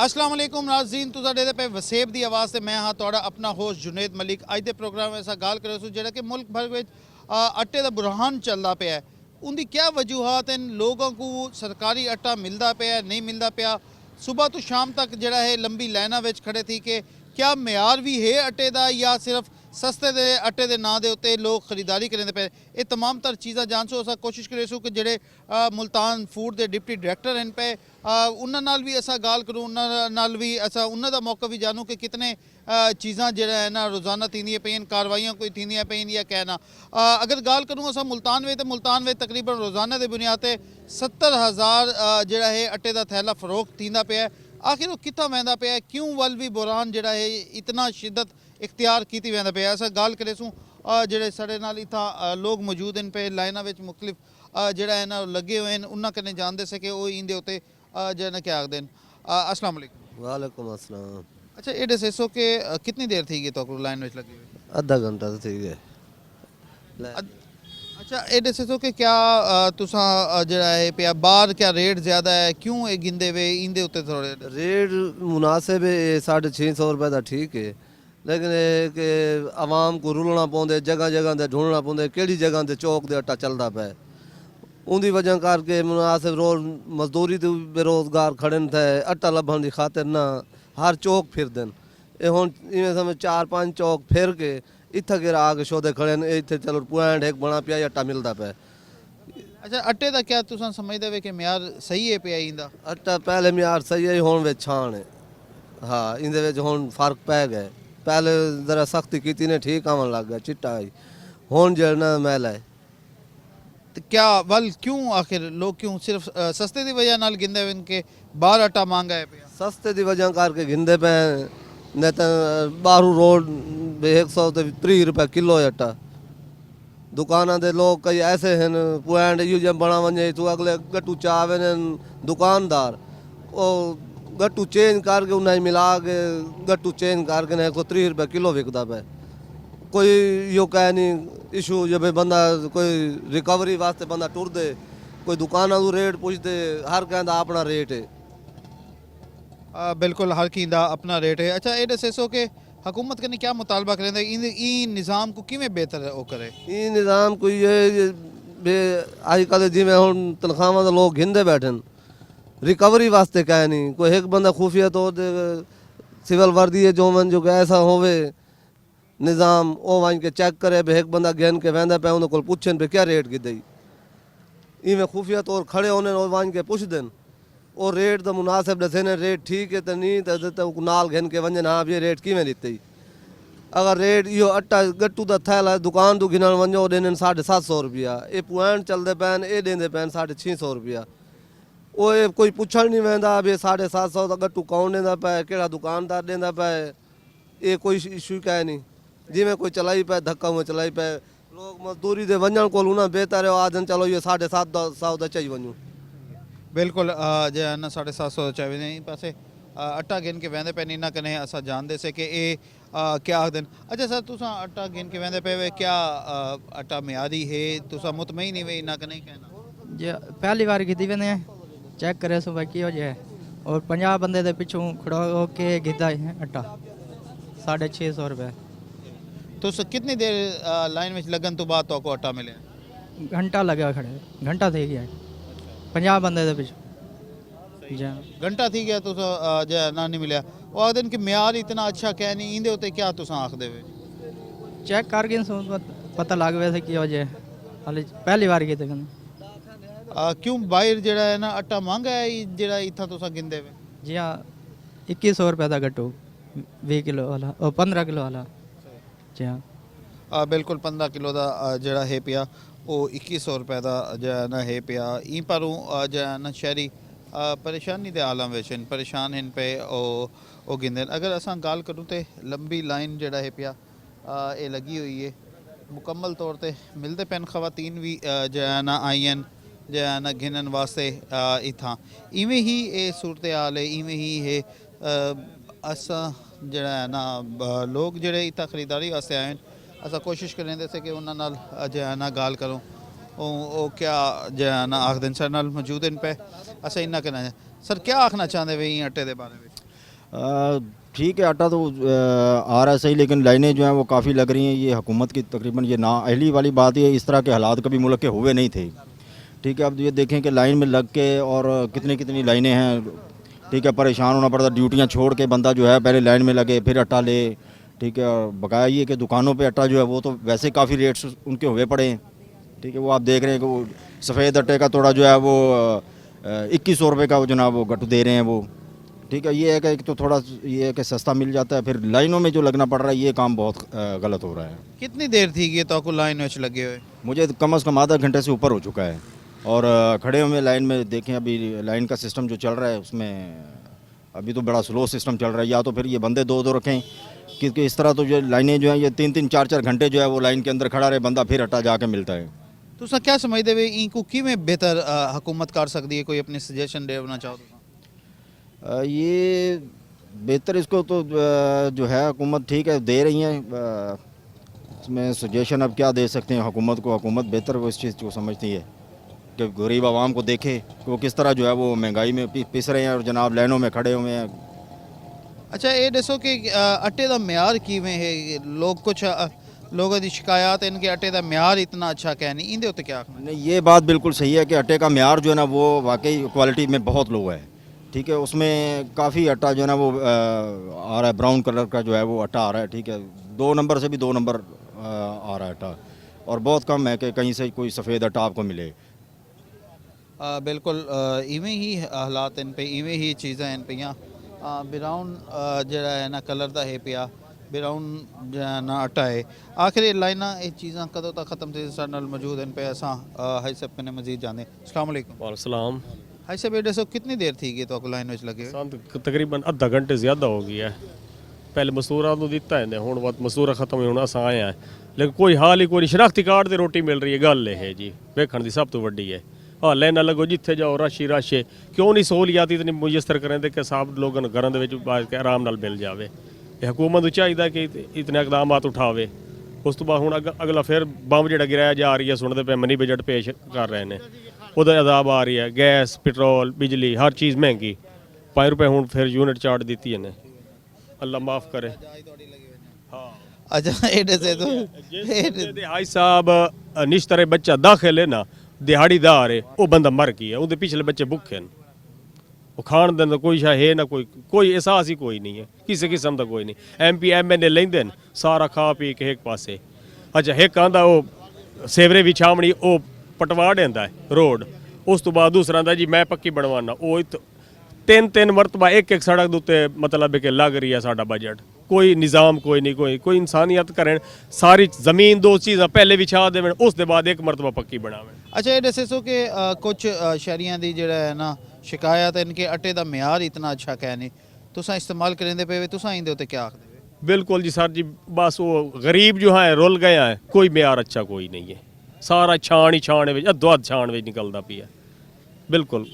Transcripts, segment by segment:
अस्सलाम वालेकुम नाज़रीन, तुसा डेदे पे वसेब दी आवाज़ से मैं हाँ तुहाड़ा अपना होस्ट जुनेद मलिक। अज दे प्रोग्राम ऐसा गाल करे सो जेड़ा कि मुल्क भर में आटे दा बुरहान चलदा पिया है। उनकी क्या वजूहात हैं? लोगों को सरकारी आटा मिलता पिया नहीं मिलता पिया? सुबह तो शाम तक जड़ा है लंबी लाइना विच खड़े थी कि क्या म्यार भी है आटे दा या सिर्फ सस्ते दे आटे दे नां दे उत्ते लोग खरीदारी करेंदे पे? ये तमाम तर चीज़ां जान सो असा कोशिश करे सो कि जेड़े मुल्तान फूड के डिप्टी डायरैक्टर हैं पे उन्हां नाल भी असा गाल करूँ, उन्हां नाल भी असा उन्हां दा मौका भी जानूँ कि कितने चीज़ां जेड़ा है ना रोज़ाना थींदियां पेन कार्रवाइयां कोई थींदियां पेन या कहना। अगर गाल करूँ असा मुल्तान में तकरीबन रोज़ाना के बुनियाद पर 70,000 जेड़ा है आटे का थैला फरोख्त थींदा पिया है। आखिर वो कितना वहदा पिया है? क्यों वल भी बुरहान जेड़ा है इतना शिद्दत इख्तियार की वहदा पिया? असा गाल करे सूँ जेड़े साढ़े नाल इत्थां लोग मौजूद हैं पे लाइना विच मुख्तलिफ जेड़ा है ना लगे हुए हैं, उन्हां कन्नै जानदे से कि वो इंदे उत्ते जेड़ा ना क्या आखदे अस्सलाम वालेकुम। वालेकुम अस्सलाम। अच्छा ये दसो कि कितनी देर थी गई तो लाइन विच लगे हुए? आधा घंटा तो ठीक है। अच्छा ये दसो कि क्या तुसा जेड़ा है पिया बाहर क्या रेट ज़्यादा है? क्यों ये गिंदे वे इंदे उत्ते थोड़े रेट मुनासिब है, 650 रुपये का ठीक है, लेकिन ये कि आवाम को रुलना पौंदे, जगह जगह ते ढूंढना पौंदे केड़ी जगह ते चौक दे आटा चलदा पे। उनकी वजह करके मुनासिब रोज मजदूरी तो बेरोजगार खड़े थे, आटा लभण की खातिर ना हर चौक फिरदे। ये हुण इवें समझ 4-5 चौक फिर के इत्थे गिरा आके शोधे खड़े ने, इत्थे चलो पॉइंट एक बना पिया आटा मिलता पे। अच्छा आटे का क्या तुसा समझदे वे कि म्यार सही है पिया इंदा? आटा पहले म्यार सही है, हुण विच छाण है। हाँ इंदे विच हुण फर्क पै गए। पहले जरा सख्ती की ने ठीक आवन लग गया चिट्टा ही, हुण जेड़ा ना मैला है। तो क्या वल क्यों आखिर लोग क्यों सिर्फ सस्ते की वजह नाल गिंदे वे इनके बाहर आटा महंगा है पिया? सस्ते की वजह करके घिंदे पे, नहीं तो बाहरू रोड 130 रुपये किलो है आटा। दुकाना दे लोग कई ऐसे हैं पॉइंट यू जब बना वजे तो अगले गट्टू चावे ने दुकानदार वो गट्टू चेंज करके उन्हें मिला के गट्टू चेंज करके 130 रुपये किलो विकता पे। कोई यो कह नहीं इशू जब बंदा कोई रिकवरी वास्ते बंदा टुर दे, कोई दुकाना को रेट पूछ दे, हर कहता अपना रेट है। बिल्कुल हर की अपना रेट है। अच्छा ये दसो कि हुकूमत कने क्या मुतालबा करें ई निज़ाम को किमें बेहतर वो करे? ये निज़ाम कोई ये अजकल जिमें हुण तनख्वाहां तो लोग घिंदे बैठे रिकवरी वास्ते कह नहीं, कोई एक बंदा खुफिया तौर पर सिविल वर्दी है जो मन जो ऐसा होवे निज़ाम वो वन के चेक करे भी एक बंदा गिन के वहदा पे उन्होंने को पुछन पे क्या रेट की दई, इवें खुफिया तौर खड़े होने वन के पुछ देन और रेट तो मुनासिब दसे ने रेट ठीक है तो नहीं तो नाल घिन के वंजन हाँ भी रेट किमें दिते। अगर रेट यो आटा गट्टू का थैला दुकान तो गिनण वञो ॾिननि 750 रुपया, ये पॉइंट चलते पैन ये ॾींदे पैन 650 रुपया। वो ये कोई पुछण नहीं वेंदा भी 750 का गट्टू कौन ॾींदा पे, कहिड़ा दुकानदार ॾींदा पे, ये कोई इशू कह नहीं। जिमें कोई चलाई पे धक्का में चलाई पे, लोग मजदूरी दे वञण को उन्हें बेहतर है आदन चलो ये 750 दा चई वञूं। बिल्कुल जो है ना 750 चाहिए पासे आटा गिन के वहदे पे इन्ना कने असा जानते से कि ये क्या आखदन। अच्छा सर तुसा आटा गिन के वहदे पे क्या आटा म्यारी है? तुसा मुतमईन ही वे इन्ना कने कहना? जी पहली बार की वेंदे चेक करे सो भाई की वजह है और 50 बंदे दे पिछू खड़ा होके गिदा है आटा 650 रुपये। तो कितनी देर लाइन में लगन तो बाद तो आटा मिले? घंटा लगा खड़े, घंटा थी गया 50 बंदे दे पिछू जी घंटा थी गया तो जो ना नहीं मिले। वो आखदन कि म्यार इतना अच्छा कह नहीं इंदे उत्ते क्या तुसा आखदे वे? चेक करके पता लग वैसे की वजह हाले पहली बार की क्यों बाहर जड़ा है ना आटा महंगा है जड़ा इतना तुसा गिनदे वे? जी हाँ 2100 रुपये का गट्टू 20 किलो वाला और 15 किलो वाला। जी हाँ बिल्कुल 15 किलो का जड़ा है पिया वो 2100 रुपये का जो है ना है पिया। ई पर जो है ना शहरी परेशानी के आलम विच परेशान हैं पे ओ गिंदे। अगर असा गाल करूँ तो लंबी लाइन जड़ा है पिया ये लगी हुई है मुकम्मल तौर पर मिलते पैन खवातीन भी जो है ना आई हैं जो है ना गिनन वास्ते इत्थां इवें ही ये सूरत हाल है। इवें ही है असा जड़ा है ना लोग जड़े इत्थां खरीदारी वास्ते आए असा कोशिश करें से कि उन्होंने नाल जो है ना गाल करूँ ओ क्या जो है ना आखदन सर नाल मौजूद इन पे। अच्छा इन्ना कहना सर क्या आखना चाहते वे आटे के बारे में? ठीक है, आटा तो आ रहा है सही, लेकिन लाइनें जो हैं वो काफ़ी लग रही हैं। ये हुकूमत की तकरीबन ये ना अहली वाली बात है, इस तरह के हालात कभी मुल्क के हुए नहीं थे। ठीक है, अब ये देखें कि लाइन में लग के और कितनी कितनी लाइनें हैं। ठीक है, परेशान होना पड़ता, ड्यूटियाँ छोड़ के बंदा जो है पहले लाइन में लगे फिर आटा ले। ठीक है, और बकाया ये कि दुकानों पे आटा जो है वो तो वैसे काफ़ी रेट्स उनके हुए पड़े हैं। ठीक है, वो आप देख रहे हैं कि वो सफ़ेद आटे का तोड़ा जो है वो 2100 रुपये का वो जनाब वो गट दे रहे हैं वो। ठीक है, ये है कि एक तो थोड़ा ये है कि सस्ता मिल जाता है, फिर लाइनों में जो लगना पड़ रहा है ये काम बहुत गलत हो रहा है। कितनी देर थी ये तो लाइन में लगे हुए? मुझे कम से कम आधा घंटे से ऊपर हो चुका है, और खड़े हुए लाइन में देखें अभी लाइन का सिस्टम जो चल रहा है उसमें अभी तो बड़ा स्लो सिस्टम चल रहा है। या तो फिर ये बंदे दो दो रखें, क्योंकि इस तरह तो जो लाइनें जो हैं ये 3-3 4-4 घंटे जो है वो लाइन के अंदर खड़ा रहे बंदा, फिर आटा जाके मिलता है। तुसा क्या समझते वे इनको किवें बेहतर हुकूमत कर सकती है? कोई अपनी सजेशन देना चाहो तो? ये बेहतर इसको तो जो है हुकूमत ठीक है दे रही हैं, इसमें सजेशन अब क्या दे सकते हैं हुकूमत को। हुकूमत बेहतर वो इस चीज़ को समझती है कि गरीब आवाम को देखे कि वो किस तरह जो है वो महंगाई में पिस रहे हैं और जनाब लाइनों में खड़े हुए हैं। अच्छा, ये दसो कि आटे का म्यार किवें है? लोग कुछ लोगों की शिकायत इनके आटे का म्यार इतना अच्छा क्या नहीं, इंदे उत्ते क्या आखना? नहीं, ये बात बिल्कुल सही है कि आटे का म्यार जो है ना वो वाकई क्वालिटी में बहुत लो है। ठीक है, उसमें काफ़ी आटा जो है ना वो आ रहा है, ब्राउन कलर का जो है वो आटा आ रहा है। ठीक है, 2 नंबर से भी 2 नंबर आ रहा है आटा, और बहुत कम है कि कहीं से कोई सफ़ेद आटा आपको मिले। बिल्कुल इवें ही हालात इन पे, इवें ही चीज़ां इन पियां। ब्राउन जड़ा है ना कलर का है पिया, ब्राउन ना आटा है। आखिर लाइना ये चीज़ां कदों तक खत्म थी? साडे नाल मौजूद इन पे असां हाई साहब कने मजीद जाने। अस्सलाम वालेकुम। वालेकुम। हाई साहब ये दसो कितनी देर थी कि तो लाइन में लगे हुए? ਸਾਨੂੰ ਤਕਰੀਬਨ ਅੱਧਾ ਘੰਟੇ ਜ਼ਿਆਦਾ ਹੋ ਗਿਆ ਹੈ। ਪਹਿਲੇ ਮਜ਼ਦੂਰਾਂ ਨੂੰ ਦਿੱਤਾ ਇਹਨੇ, ਹੁਣ ਬਾਅਦ ਮਜ਼ਦੂਰਾ ਖਤਮ ਹੋਈ, ਹੁਣ ਅਸਾਂ ਆਏ ਆ, ਲੇਕਿਨ ਕੋਈ ਹਾਲ ਹੀ ਕੋਈ ਨਹੀਂ। ਸ਼ਨਾਖਤੀ ਕਾਰਡ ਤੇ ਰੋਟੀ ਮਿਲ ਰਹੀ ਹੈ, ਗੱਲ ਇਹ ਹੈ ਜੀ ਵੇਖਣ ਦੀ ਸਭ ਤੋਂ ਵੱਡੀ ਹੈ। ਹਾਂ, ਲੈਣਾ ਲੱਗੋ ਜਿੱਥੇ ਜਾਓ ਰਸ਼ ਹੀ ਰਸ਼ ਹੈ। ਕਿਉਂ ਨਹੀਂ ਸਹੂਲੀਅਤ ਇਤਨੀ ਮੁਯਸਰ ਕਰਨ ਦੇ ਕਿ ਸਭ ਲੋਕਾਂ ਨੂੰ ਘਰਾਂ ਦੇ ਵਿੱਚ ਬਾਹਰ ਕੇ ਆਰਾਮ ਨਾਲ ਮਿਲ ਜਾਵੇ। ਇਹ ਹਕੂਮਤ ਨੂੰ ਚਾਹੀਦਾ ਕਿ ਇਤਨੇ ਇਕਦਾਮਾਤ ਉਠਾਵੇ। ਉਸ ਤੋਂ ਬਾਅਦ ਹੁਣ ਅਗਲਾ ਫਿਰ ਬੰਬ ਜਿਹੜਾ ਗਿਰਾਇਆ ਜਾ ਰਹੀ ਹੈ, ਸੁਣਦੇ ਪਏ ਮਨੀ ਬਜਟ ਪੇਸ਼ ਕਰ ਰਹੇ ਨੇ, ਉਹਦਾ ਅਜ਼ਾਬ ਆ ਰਹੀ ਹੈ। ਗੈਸ, ਪੈਟਰੋਲ, ਬਿਜਲੀ ਹਰ ਚੀਜ਼ ਮਹਿੰਗੀ। 5 ਰੁਪਏ ਹੁਣ ਫਿਰ ਯੂਨਿਟ ਚਾਰਟ ਦਿੱਤੀ ਇਹਨੇ, ਅੱਲਾ ਮਾਫ ਕਰੇ। ਹਾਂ, अच्छा ये दसे तो ਦਿਹਾੜੀ ਸਾਹਿਬ ਨਿਸ਼ਤਰੇ ਬੱਚਾ ਦਾਖਲ ਹੈ ਨਾ, ਦਿਹਾੜੀਦਾਰ ਹੈ, ਉਹ ਬੰਦਾ ਮਰ ਗਿਆ, ਉਹਦੇ ਪਿਛਲੇ ਬੱਚੇ ਭੁੱਖੇ ਨੇ। ਉਹ ਖਾਣ ਦਾ ਕੋਈ ਸ਼ਾ ਹੈ ਨਾ, ਕੋਈ ਅਹਿਸਾਸ ਹੀ ਕੋਈ ਨਹੀਂ ਹੈ, ਕਿਸੇ ਕਿਸਮ ਦਾ ਕੋਈ ਨਹੀਂ। MP MNA ਲੈਂਦੇ ਨੇ ਸਾਰਾ ਖਾ ਪੀ ਕੇ ਇੱਕ ਪਾਸੇ। ਅੱਛਾ, ਇੱਕ ਆਂਦਾ ਉਹ ਸੇਵਰੇ ਵੀ ਛਾਮਣੀ ਉਹ ਪਟਵਾ ਦਿੰਦਾ ਹੈ ਰੋਡ, ਉਸ ਤੋਂ ਬਾਅਦ ਦੂਸਰਾ ਆਂਦਾ ਜੀ ਮੈਂ ਪੱਕੀ ਬਣਵਾਉਣਾ। ਉਹ 3-3 ਮਰਤਬਾ ਇੱਕ ਸੜਕ ਦੇ ਉੱਤੇ ਮਤਲਬ ਕਿ ਲੱਗ ਰਹੀ ਹੈ ਸਾਡਾ ਬਜਟ। ਕੋਈ ਨਿਜ਼ਾਮ ਕੋਈ ਨਹੀਂ, ਕੋਈ ਇਨਸਾਨੀਅਤ ਕਰਨ। ਸਾਰੀ ਜ਼ਮੀਨ ਦੋ ਚੀਜ਼ਾਂ ਪਹਿਲੇ ਵਿਛਾ ਦੇਵਣ, ਉਸ ਦੇ ਬਾਅਦ ਇੱਕ ਮਰਤਬਾ ਪੱਕੀ ਬਣਾਵਣ। अच्छा ये दसे सो कि कुछ शहरियां दी जेड़ा है ना शिकायत है इनके आटे का म्यार इतना अच्छा क्या नहीं, तुसा इस्तेमाल करेंदे पे तुसा इंदे उत्ते क्या आखदे? बिल्कुल जी सर जी, बस वो गरीब जो है रुल गया है, कोई म्यार अच्छा कोई नहीं है। सारा छान ही छान में अद्धो अद्ध छान में निकलता पिया, बिल्कुल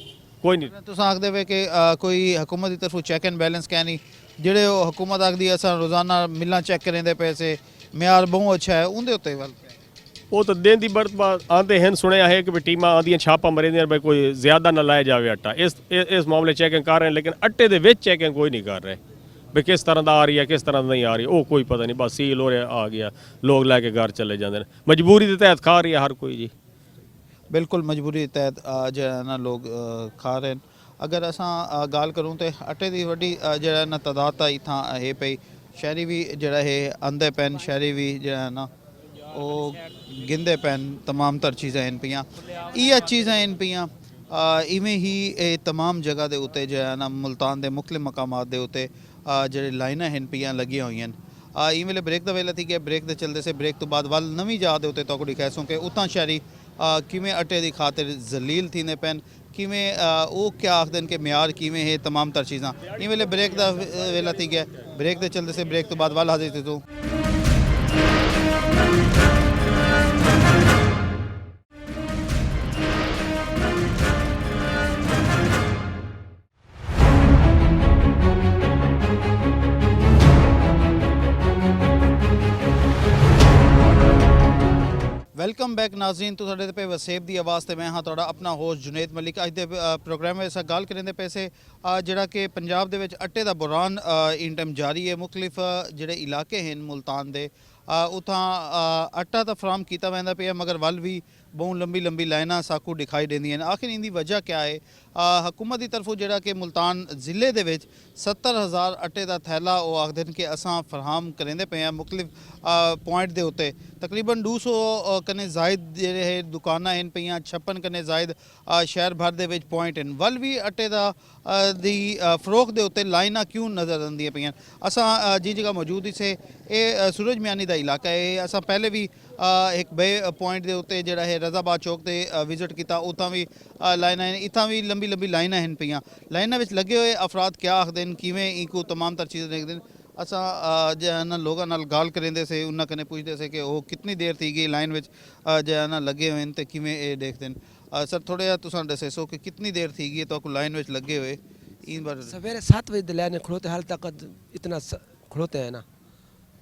कोई नहीं। तुसा आखदे वे कि कोई हुकूमत की तरफों चेक एंड बैलेंस क्या नहीं, जेड़े हुकूमत आखदी असां रोजाना मिलां चेक करेंदे पैसे म्यार बहुत अच्छा है, उंदे उत्ते वल वो तो दिन दी बर्त आते हैं। सुने है कि टीमां आंदियां छापा मरे भाई कोई ज्यादा ना लाया जाए आटा। इस मामले चेकिंग कर रहे हैं, लेकिन आटे दे विच चेकिंग कोई नहीं कर रहे भाई किस तरह का आ रही है किस तरह नहीं आ रही, वो कोई पता नहीं। बस सील हो रहा आ गया, लोग लैके घर चले जाते हैं, मजबूरी के तहत खा रही है हर कोई जी। बिल्कुल मजबूरी के तहत जो है ना लोग खा रहे हैं। अगर असां गाल करूँ तो आटे की वड्डी जो ना तादाद तो इतना है पई, शहरी भी जड़ा है आंदे पैन, शहरी भी जो है ना वो गिंदे पैन, तमाम तर चीज़ां इन पियां। ये चीज़ां इन पियां इवें ही तमाम जगह के उत्ते जो है ना मुल्तान के मुख्तलिफ मकामात के उत्ते जेह्ड़े लाइनां हैं पियां लगियां हुई हैं। ई वेले ब्रेक का वेला थी गया, ब्रेक के चलते से ब्रेक तो बाद वल नवीं जगह के उत्ते तोकड़ी कहसूँ कि उतां शहरी किवें आटे की खातिर जलील थींदे पैन, किवें वो क्या आखदे कि म्यार किवें है, तमाम तर चीज़ां। ई वेले ब्रेक का वेला थी गया, ब्रेक के चलते से ब्रेक तो बाद वल हाजिर थी तू। ਵੈਲਕਮ ਬੈਕ ਨਾਜ਼ਰੀਨ ਤੁਹਾਡੇ ਤੇ ਪੇ ਵਸੇਬ ਦੀ ਆਵਾਜ਼ ਤੇ ਮੈਂ ਹਾਂ ਤੁਹਾਡਾ ਆਪਣਾ ਹੋਸਟ ਜੁਨੇਦ ਮਲਿਕ। ਅੱਜ ਦੇ ਪ੍ਰੋਗਰਾਮ ਵਿੱਚ ਗੱਲ ਕਰਿੰਦੇ ਪੈਸੇ ਜਿਹੜਾ ਕਿ ਪੰਜਾਬ ਦੇ ਵਿੱਚ ਅੱਟੇ ਦਾ ਬੁਰਾਨ ਇਨ ਟਾਈਮ ਜਾਰੀ ਹੈ। ਮੁਖਤਲਿਫ ਜਿਹੜੇ ਇਲਾਕੇ ਹਨ ਮੁਲਤਾਨ ਦੇ ਉਥਾਂ ਆਟਾ ਤਾਂ ਫਰਾਮ ਕੀਤਾ ਵੈਂਦਾ ਪਿਆ ਮगर ਵੱਲ ਵੀ ਬਹੁਤ ਲੰਬੀ ਲਾਈਨਾਂ ਸਾਕੂ ਦਿਖਾਈ ਦਿੰਦੀਆਂ ਨੇ। ਆਖਿਰ ਇਹਦੀ ਵਜ੍ਹਾ ਕੀ ਹੈ? ਹਕੂਮਤ ਦੀ ਤਰਫੋਂ ਜਿਹੜਾ ਕਿ ਮੁਲਤਾਨ ਜ਼ਿਲ੍ਹੇ ਦੇ ਵਿੱਚ 70,000 ਅੱਟੇ ਦਾ ਥੈਲਾ ਉਹ ਆਖਦੇ ਨੇ ਕਿ ਅਸਾਂ ਫਰਾਹਮ ਕਰਿੰਦੇ ਪਏ ਆ ਮੁਖਤਲਿਫ ਪੁਆਇੰਟ ਦੇ ਉੱਤੇ। ਤਕਰੀਬਨ 200 ਕਨੇ ਜ਼ਾਇਦ ਜਿਹੜੇ ਹੈ ਦੁਕਾਨਾਂ ਹਨ ਪਈਆਂ, 56 ਕਨੇ ਜ਼ਾਇਦ ਸ਼ਹਿਰ ਭਰ ਦੇ ਵਿੱਚ ਪੁਆਇੰਟ ਹਨ। ਵੱਲ ਵੀ ਅੱਟੇ ਦਾ ਦੀ ਫਰੋਖ ਦੇ ਉੱਤੇ ਲਾਈਨਾਂ ਕਿਉਂ ਨਜ਼ਰ ਆਉਂਦੀਆਂ ਪਈਆਂ। ਅਸਾਂ ਜੀ ਜਗ੍ਹਾ ਮੌਜੂਦ ਹੀ ਸੇ ਇਹ ਸੂਰਜ ਮਿਆਨੀ ਦਾ ਇਲਾਕਾ ਹੈ। ਅਸਾਂ ਪਹਿਲੇ ਵੀ ਇੱਕ ਬੇ ਪੁਆਇੰਟ ਦੇ ਉੱਤੇ ਜਿਹੜਾ ਹੈ ਰਜ਼ਾਬਾਦ ਚੌਕ ਤੇ ਵਿਜ਼ਿਟ ਕੀਤਾ, ਉੱਥਾਂ ਵੀ ਲਾਈਨਾਂ ਇੱਥਾਂ ਵੀ ਲੰਬੀ ਲਾਈਨਾਂ ਹਨ ਪਈਆਂ। ਲਾਈਨਾਂ ਵਿੱਚ ਲੱਗੇ ਹੋਏ ਅਫਰਾਦ ਕਿਆ ਆਖਦੇ ਨੇ, ਕਿਵੇਂ ਇਕੋ ਤਮਾਮ तर चीज़ देखते हैं। असा जो लोगों नाल गाल करेंदे से उन्होंने कने पूछते से कि वो कितनी देर थी गई लाइन में जो ना लगे हुए तो किमें ये देखते हैं। सर थोड़ा तुसा दसे सो कि कितनी देर थी गई तो लाइन में लगे हुए? इन बार सवेरे 7 बजे लाइन खड़ोते हाल तक इतना खड़ोते हैं ना,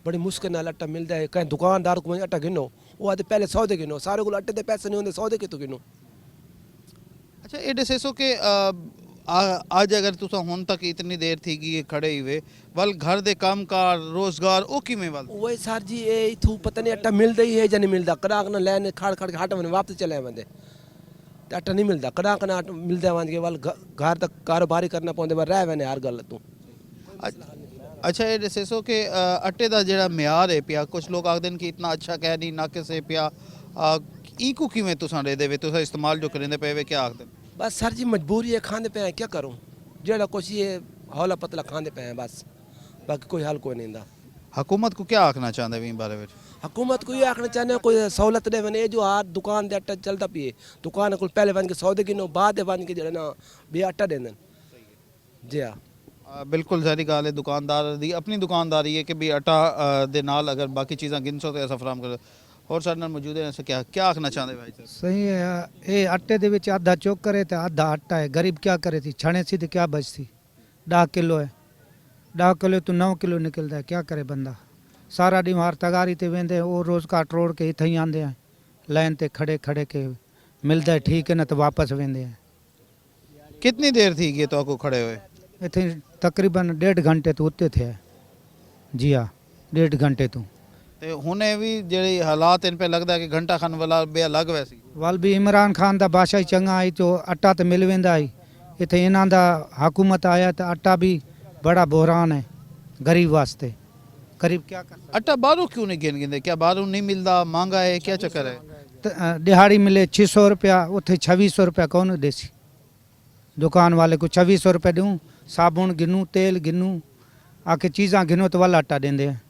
बड़ी मुश्किल नाल आटा मिलता है। कहीं दुकानदार को आटा गिनो वो आते पहले सौदे गिनो, सारे को आटे के पैसे नहीं होंगे, सौदे के तो गिनो। अच्छा ये दसे सो कि आज अगर तुसा हुन तक इतनी देर थी गई खड़े हुए वल घर दे काम कार रोजगार ओ किमें वल वही सर जी ये इथू पता नहीं आटा मिलता ही है या नहीं मिलता। कड़ाक ना लैन खाड़ के हाट में वापस चले बंदे आटा नहीं मिलता। कड़ाक ना मिलता वन के वल घर तक कारोबारी करना पौंदे पर रह वने हर गल तू। अच्छा ये दसे सो कि आटे का जो म्यार है पिया, कुछ लोग आखते हैं कि इतना अच्छा कह नहीं नाके से पिया इको किमें तुसा दे देवे तुसा इस्तेमाल जो करेंदे पे वे क्या आखते? बस सर जी मजबूरी है, खाने पे हैं क्या करूँ, जेड़ा कुछ ये हौला पतला खाने पे हैं बस, बाकी कोई हल कोई नहीं था। हुकूमत को क्या आखना चाहते हैं बारे में? हुकूमत को ये आखना चाहते हैं कोई सहूलत दे बने जो हर दुकान दे आटा चलता पिए, दुकान को पहले बन के सौदे गिनो बाद बन के जो ना भी आटा देने जी। हाँ बिल्कुल सारी गाल है। दुकानदार दी अपनी दुकानदारी है कि भी आटा दे नाल अगर बाकी चीज़ां गिन सो तो ऐसा फराम करो। और सारे नाल मौजूद है ऐसा क्या आखना चाहते भाई साहब? सही है ये आटे दे विच आधा चौक करे तो आधा आटा है। गरीब क्या करे थी छाने सी तो क्या बचती। 10 किलो है 10 किलो तो 9 किलो निकलता है, क्या करे बंदा। सारा डी मार तगारी ते वेंदे वो रोज़ काट रोड़ के इतना ही आंदे हैं लाइन ते खड़े के मिलता है ठीक है ना तो वापस वेंदे हैं। कितनी देर थी ये तो आपको खड़े हुए? इतने तकरीबन 1.5 घंटे तो उत्ते थे जी। हाँ 1.5 घंटे तो ਤੇ ਹੁਣੇ ਵੀ ਜਿਹੜੇ ਹਾਲਾਤ ਇਨ ਪੇ ਲੱਗਦਾ ਕਿ ਘੰਟਾ ਖਾਨ ਵਾਲਾ ਬੇ ਅਲੱਗ ਵੈਸੀ वाल भी इमरान खान दा बादशाह चंगा आई तो आटा तो मिल वेंदा आई। इतने इन्हां दा हुकूमत आया तो आटा भी बड़ा बहरान है गरीब वास्ते। गरीब क्या कर आटा बाहरों क्यों नहीं गिनते? क्या बाहरों नहीं मिलता, महंगा है, क्या चक्कर है? दिहाड़ी मिले 600 रुपया उत्थे 2600 रुपया कौन देसी दुकान वाले को 2600 रुपया दूँ, साबुन गिनूँ तेल गिनूँ आके चीज़ां गिनो तो वाला आटा देंदे हैं।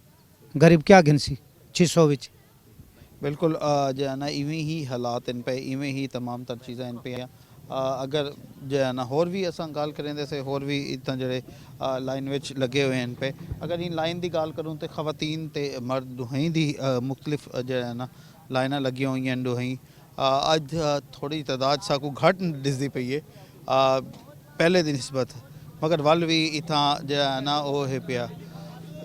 गरीब क्या गिनसी 600 विच। बिल्कुल जो है ना इवें ही हालात इन पे इवें ही तमाम तर चीज़ां इन पे अगर जो है ना होर भी असां गाल करें से होर भी इतना जड़े लाइन विच लगे हुए हैं इन पे। अगर इन लाइन की गाल करूँ तो खवातीन ते मर्द दुहें दी मुख्तलिफ जो है ना लाइना लगी हुई हैं दुहें। अज थोड़ी तादाद साकू घट दिसदी पई है पहले दी निस्बत, मगर वल भी इतना जो है ना वो है पिया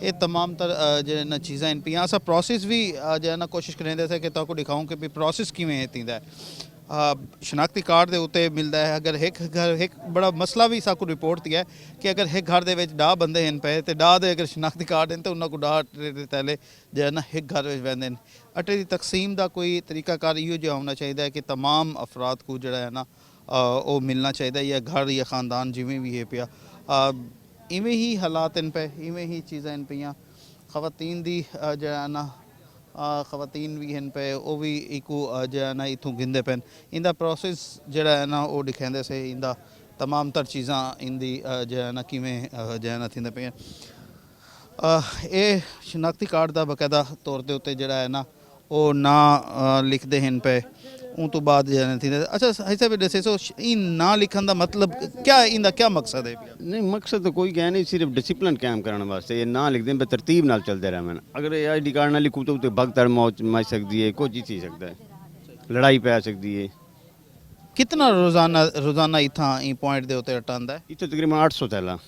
ये तमाम तर जो है ना चीज़ां इन पियाँ। असा प्रोसेस भी जो है ना कोशिश करें थे कि ताको दिखाऊँ कि भी प्रोसेस किमें थींदा है। शनाख्ती कार्ड दे उत्ते मिलता है। अगर एक घर एक बड़ा मसला भी साकू रिपोर्ट दिया है कि अगर एक घर दे विच 10 बंदे हैं पे तो 10 दे अगर शनाख्ती कार्ड हैं तो उन्होंने को 10 तैले जो है ना एक घर में वहदे अटे की तकसीम का कोई तरीकाकार इहो जो होना चाहिए है कि तमाम अफराद को जो है ना वो मिलना चाहिए या घर या ख़ानदान जिमें भी है पिया इवें ही हालात इन पे इवें ही चीज़ां इन पियाँ। खवातीन दी जो है ना खवातीन भी इन पे वो भी इको जो है ना इथों गिनते पैन इंदा प्रोसेस जड़ा है ना वो दिखाते से इंदा तमाम तर चीज़ां इंदी जो है ना किमें जो है ना थींदे पे ये शनाख्ती कार्ड का बाकायदा तौर के उत्ते जड़ा है ना वो ना लिखते हैं इन पे उन तो बाद जो है थींदे। अच्छा ऐसे भी दसे सो इन ना लिखन का मतलब क्या इंदा क्या मकसद है? नहीं मकसद तो कोई कह नहीं, सिर्फ डिसिप्लिन कायम करने वास्ते ये ना लिख दें तरतीब नाल चलते रहे। मैंने अगर ये आई डी कार्ड ना लिखूँ तो भगदड़ मौत मच सकती है, कोई चीज़ सकता है, लड़ाई पै सकती है। कितना रोजाना इतना ई पॉइंट दे उत्ते आटा आंदा है? इतना तकरीबन 800 थैला।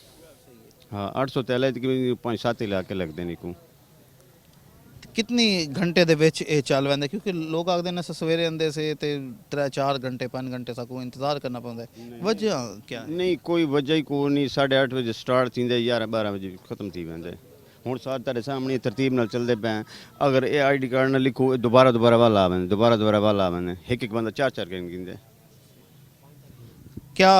हाँ 800 थैला तकरीबन 5-7 इलाके लगते हैं। ਕਿੰਨੀ ਘੰਟੇ ਦੇ ਵਿੱਚ ਇਹ ਚੱਲ ਪੈਂਦਾ ਕਿਉਂਕਿ ਲੋਕ ਆਖਦੇ ਨੇ ਅਸੀਂ ਸਵੇਰੇ ਆਉਂਦੇ ਸੀ ਤੇ 3-4 ਘੰਟੇ 5 ਘੰਟੇ ਤੱਕ ਇੰਤਜ਼ਾਰ ਕਰਨਾ ਪੈਂਦਾ ਹੈ ਵਜ੍ਹਾ ਕੀ ਹੈ ਨਹੀਂ ਕੋਈ ਵਜ੍ਹਾ ਹੀ ਕੋਈ ਨਹੀਂ 8:30 ਵਜੇ ਸਟਾਰਟ ਥੀਂਦੇ 11-12 ਵਜੇ ਖਤਮ ਥੀ वेंदे ਹੁਣ ਸਾਰ ਤੁਹਾਡੇ ਸਾਹਮਣੇ ਤਰਤੀਬ ਨਾਲ ਚੱਲਦੇ ਪਏ ਅਗਰ ਇਹ ਆਈਡੀ ਕਾਰਡ ਨਾਲ ਲਿਖੋ ਦੁਬਾਰਾ ਵੱਲ ਆਵਣ ਦੁਬਾਰਾ ਵੱਲ ਆਵਣ ਇੱਕ ਇੱਕ ਬੰਦਾ 4-4 ਕੇ ਗਿੰਦੇ क्या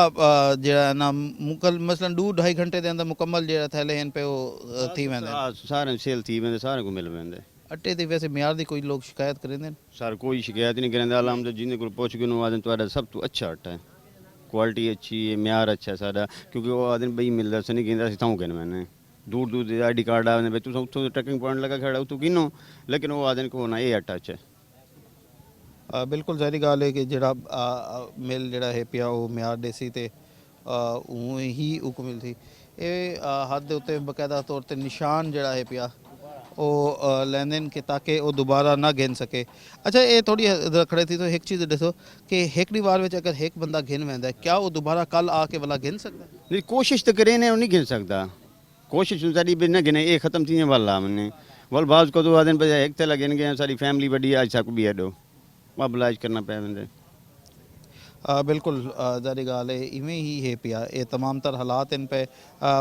ਜਿਹੜਾ ਨਾ ਮੁਕਲ ਮਸਲਨ 2-2.5 ਘੰਟੇ ਦੇ ਅੰਦਰ ਮੁਕੰਮਲ ਜਿਹੜਾ ਥੈਲੇ ਹਨ ਪੇ ਉਹ ਥੀ ਵੈਂਦੇ ਸਾਰੇ ਸੇਲ ਥੀ वेंदे सारे को मिल वेंदे ਅੱਟੇ ਦੀ ਵੈਸੇ ਮਿਆਰ ਦੀ ਕੋਈ ਲੋਕ ਸ਼ਿਕਾਇਤ ਕਰਿੰਦੇ ਨੇ सर कोई शिकायत नहीं करेंगे आलम जिन्हें को पुछ के आदमी तुम्हारा सब तो अच्छा आटा है क्वालिटी अच्छी है म्यार अच्छा है सारा क्योंकि वो आदमी बई मिलता से नहीं कहता ताऊँ कहने मैंने दूर आई डी कार्ड आने भाई तुम उत्थों ट्रैकिंग पॉइंट लगा खड़ा उत्थों किनो लेकिन वो आदमी को ना ये आटा अच्छा है ਬਿਲਕੁਲ ਜ਼ਾਹਿਰੀ ਗੱਲ ਹੈ ਕਿ ਜਿਹੜਾ ਮਿਲ ਜਿਹੜਾ ਹੈ ਪਿਆ ਉਹ ਮਿਆਰ ਦੇ ਸੀ ਤੇ ਉਹ ਹੀ ਹੁਕਮ ਸੀ ਇਹ ਹੱਥ ਦੇ ਉੱਤੇ ਬਕਾਇਦਾ ਤੌਰ ਤੇ ਨਿਸ਼ਾਨ ਜਿਹੜਾ ਹੈ ਪਿਆ ਉਹ ਲੈਂਦੇ ਨੇ ਕਿ ਤਾਂ ਕਿ ਉਹ ਦੁਬਾਰਾ ਨਾ ਗਿਣ ਸਕੇ ਅੱਛਾ ਇਹ ਥੋੜੀ ਰਖੜੇ ਸੀ ਤਾਂ ਇੱਕ ਚੀਜ਼ ਦੱਸੋ ਕਿ ਇੱਕ ਦੀ ਵਾਰ ਵਿੱਚ ਅਗਰ ਇੱਕ ਬੰਦਾ ਗਿਣ ਵੈਂਦਾ ਕਿਆ ਉਹ ਦੁਬਾਰਾ ਕੱਲ ਆ ਕੇ ਵਾਲਾ ਗਿਣ ਸਕਦਾ नहीं कोशिश तो करे ने नहीं गिन सकता कोशिश सारी भी न गिने ये खत्म थी वाला हमने वाल बाज को तो आदमी बजाय एक तला गिन गए सारी फैमिली बड़ी आज तक भी है अब इलाज करना पे बंदे बिल्कुल ज़ारी गाल है इवें ही है पिया ये तमाम तर हालात इन पे